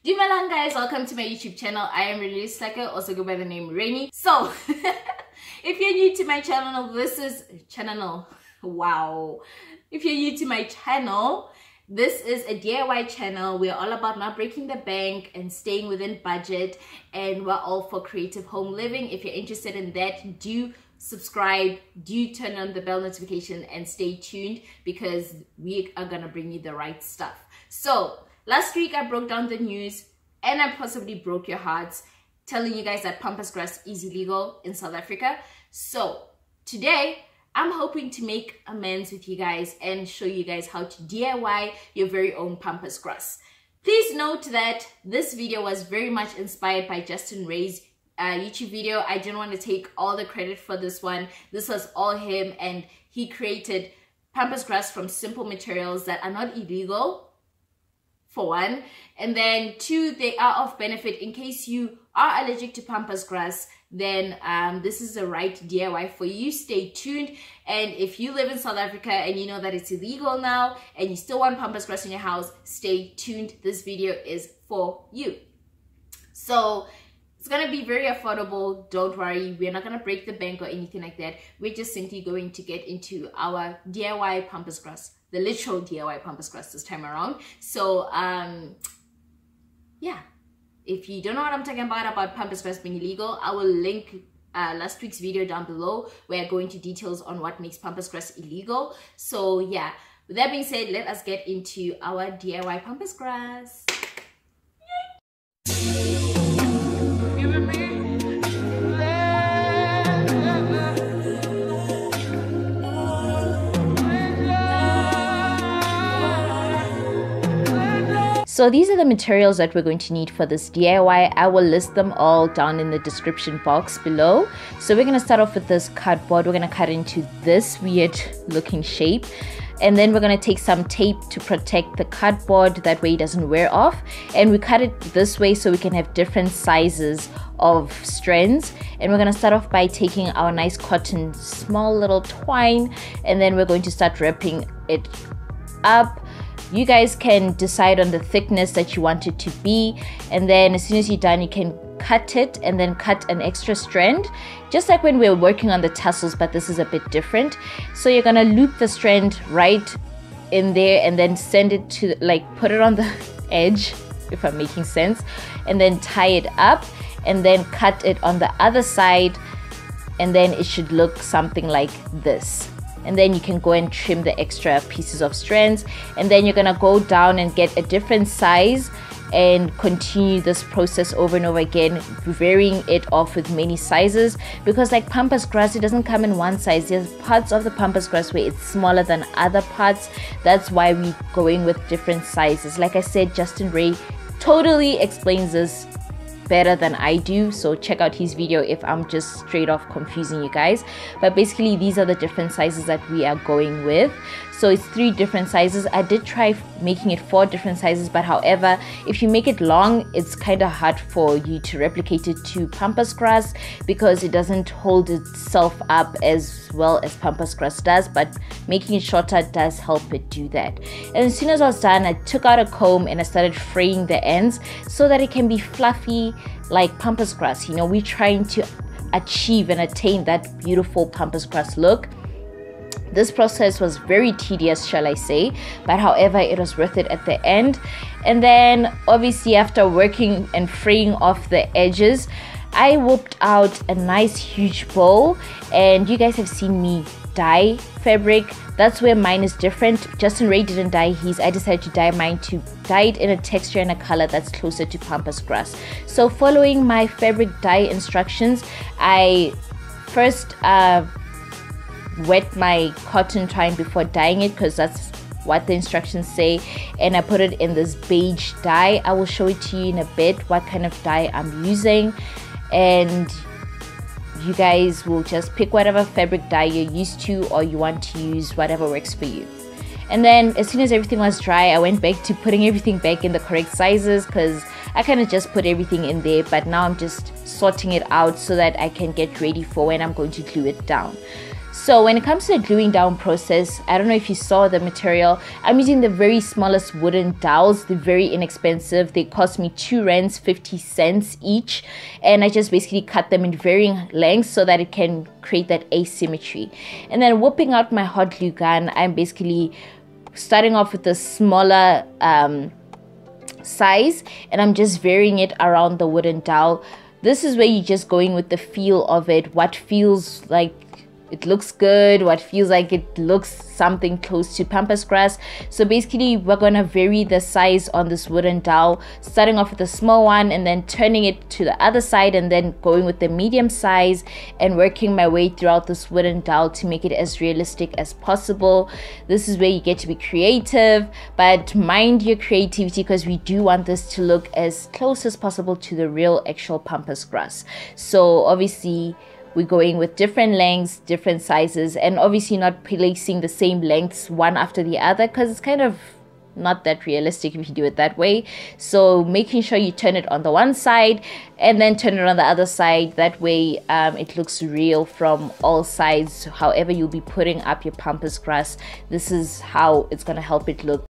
DUMELANG guys, welcome to my YouTube channel. I am Reneilwe Sehlake, also go by the name Rainy. So, if you're new to my channel, this is If you're new to my channel, this is a DIY channel. We're all about not breaking the bank and staying within budget, and we're all for creative home living. If you're interested in that, do subscribe, do turn on the bell notification, and stay tuned because we are gonna bring you the right stuff. So last week I broke down the news and I possibly broke your hearts telling you guys that Pampas Grass is illegal in South Africa. So today I'm hoping to make amends with you guys and show you guys how to DIY your very own Pampas Grass. Please note that this video was very much inspired by Justin Wray's YouTube video. I didn't want to take all the credit for this one. This was all him, and he created Pampas Grass from simple materials that are not illegal, for one, and then two, they are of benefit. In case you are allergic to Pampas Grass, then this is the right DIY for you. Stay tuned. And if you live in South Africa and you know that it's illegal now and you still want Pampas Grass in your house, stay tuned. This video is for you. So it's gonna be very affordable. Don't worry, we're not gonna break the bank or anything like that. We're just simply going to get into our DIY Pampas Grass, the literal DIY Pampas Grass this time around. So yeah, if you don't know what I'm talking about Pampas Grass being illegal, I will link last week's video down below where I go into details on what makes Pampas Grass illegal. So yeah, with that being said, let us get into our DIY Pampas Grass. So these are the materials that we're going to need for this DIY. I will list them all down in the description box below. So we're going to start off with this cardboard. We're going to cut into this weird looking shape. And then we're going to take some tape to protect the cardboard. That way it doesn't wear off. And we cut it this way so we can have different sizes of strands. And we're going to start off by taking our nice cotton, small little twine. And then we're going to start wrapping it up. You guys can decide on the thickness that you want it to be, and then as soon as you're done, you can cut it and then cut an extra strand, just like when we were working on the tassels, but this is a bit different. So you're gonna loop the strand right in there and then send it to, like, put it on the edge, if I'm making sense, and then tie it up and then cut it on the other side, and then it should look something like this. And then you can go and trim the extra pieces of strands, and then you're gonna go down and get a different size and continue this process over and over again, varying it off with many sizes, because like Pampas Grass, it doesn't come in one size. There's parts of the Pampas Grass where it's smaller than other parts. That's why we're going with different sizes. Like I said, Justin Wray totally explains this better than I do, so check out his video if I'm just straight off confusing you guys. But basically these are the different sizes that we are going with. So it's 3 different sizes. I did try making it 4 different sizes, but however, if you make it long, it's kind of hard for you to replicate it to Pampas Grass because it doesn't hold itself up as well as Pampas Grass does, but making it shorter does help it do that. And as soon as I was done, I took out a comb and I started fraying the ends so that it can be fluffy like Pampas Grass. You know, we're trying to achieve and attain that beautiful Pampas Grass look. This process was very tedious, shall I say, but however, it was worth it at the end. And then obviously after working and fraying off the edges, I whipped out a nice huge bowl, and you guys have seen me dye fabric. That's where mine is different. Justin Wray didn't dye his. I decided to dye mine to dye it in a texture and a color that's closer to Pampas Grass. So following my fabric dye instructions, I first wet my cotton twine before dyeing it, because that's what the instructions say, and I put it in this beige dye. I will show it to you in a bit what kind of dye I'm using, and you guys will just pick whatever fabric dye you're used to, or you want to use whatever works for you. And then as soon as everything was dry, I went back to putting everything back in the correct sizes, because I kind of just put everything in there, but now I'm just sorting it out so that I can get ready for when I'm going to glue it down. So when it comes to the gluing down process, I don't know if you saw the material. I'm using the very smallest wooden dowels. They're very inexpensive. They cost me 2 rands 50 cents each, and I just basically cut them in varying lengths so that it can create that asymmetry. And then whipping out my hot glue gun, I'm basically starting off with the smaller size, and I'm just varying it around the wooden dowel. This is where you're just going with the feel of it, what feels like it looks good, what feels like it looks something close to Pampas grass. So basically we're gonna vary the size on this wooden dowel, starting off with a small one and then turning it to the other side and then going with the medium size and working my way throughout this wooden dowel to make it as realistic as possible. This is where you get to be creative, but mind your creativity, because we do want this to look as close as possible to the real actual Pampas grass. So obviously we're going with different lengths, different sizes, and obviously not placing the same lengths one after the other, because it's kind of not that realistic if you do it that way. So making sure you turn it on the one side and then turn it on the other side, that way it looks real from all sides. However you'll be putting up your Pampas grass, this is how it's going to help it look.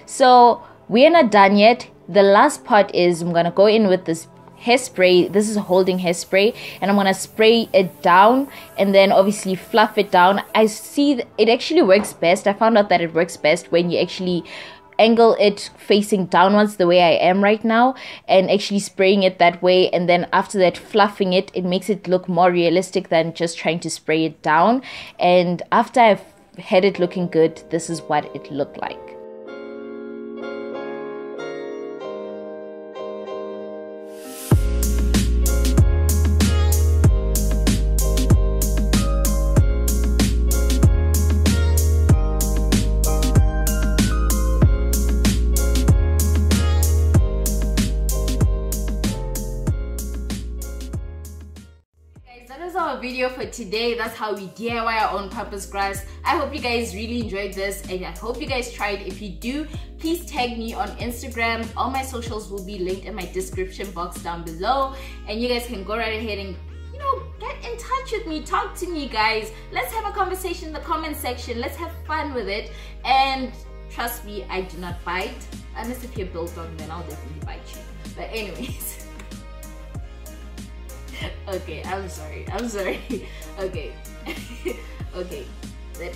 So we are not done yet. The last part is I'm gonna go in with this hairspray. This is a holding hairspray, and I'm gonna spray it down and then obviously fluff it down. I see it actually works best. I found out that it works best when you actually angle it facing downwards the way I am right now, and actually spraying it that way, and then after that fluffing it. It makes it look more realistic than just trying to spray it down. And after I've had it looking good, this is what it looked like. Our video for today. That's how we DIY our own Pampas grass. I hope you guys really enjoyed this, and I hope you guys tried. If you do, please tag me on Instagram. All my socials will be linked in my description box down below, and you guys can go right ahead and, you know, get in touch with me, talk to me, guys. Let's have a conversation in the comment section. Let's have fun with it. And trust me, I do not bite, unless if you're built on, then I'll definitely bite you. But anyways, okay, I'm sorry. Okay. Okay,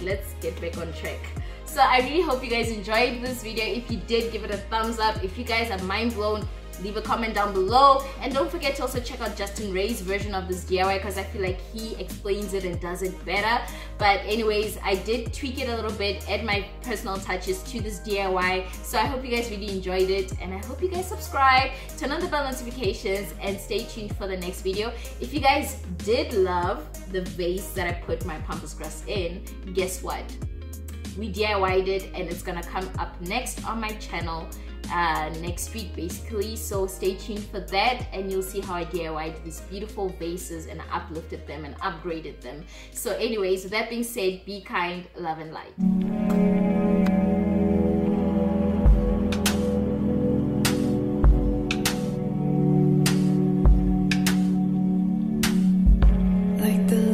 let's get back on track. So I really hope you guys enjoyed this video. If you did, give it a thumbs up. If you guys are mind blown, leave a comment down below, and don't forget to also check out Justin Wray's version of this DIY, because I feel like he explains it and does it better. But anyways, I did tweak it a little bit, add my personal touches to this DIY. So I hope you guys really enjoyed it, and I hope you guys subscribe, turn on the bell notifications, and stay tuned for the next video. If you guys did love the vase that I put my Pampas grass in, guess what? We DIY'd it, and it's gonna come up next on my channel next week basically. So stay tuned for that, and you'll see how I DIY'd these beautiful vases and uplifted them and upgraded them. So anyways, with that being said, be kind, love and light. like the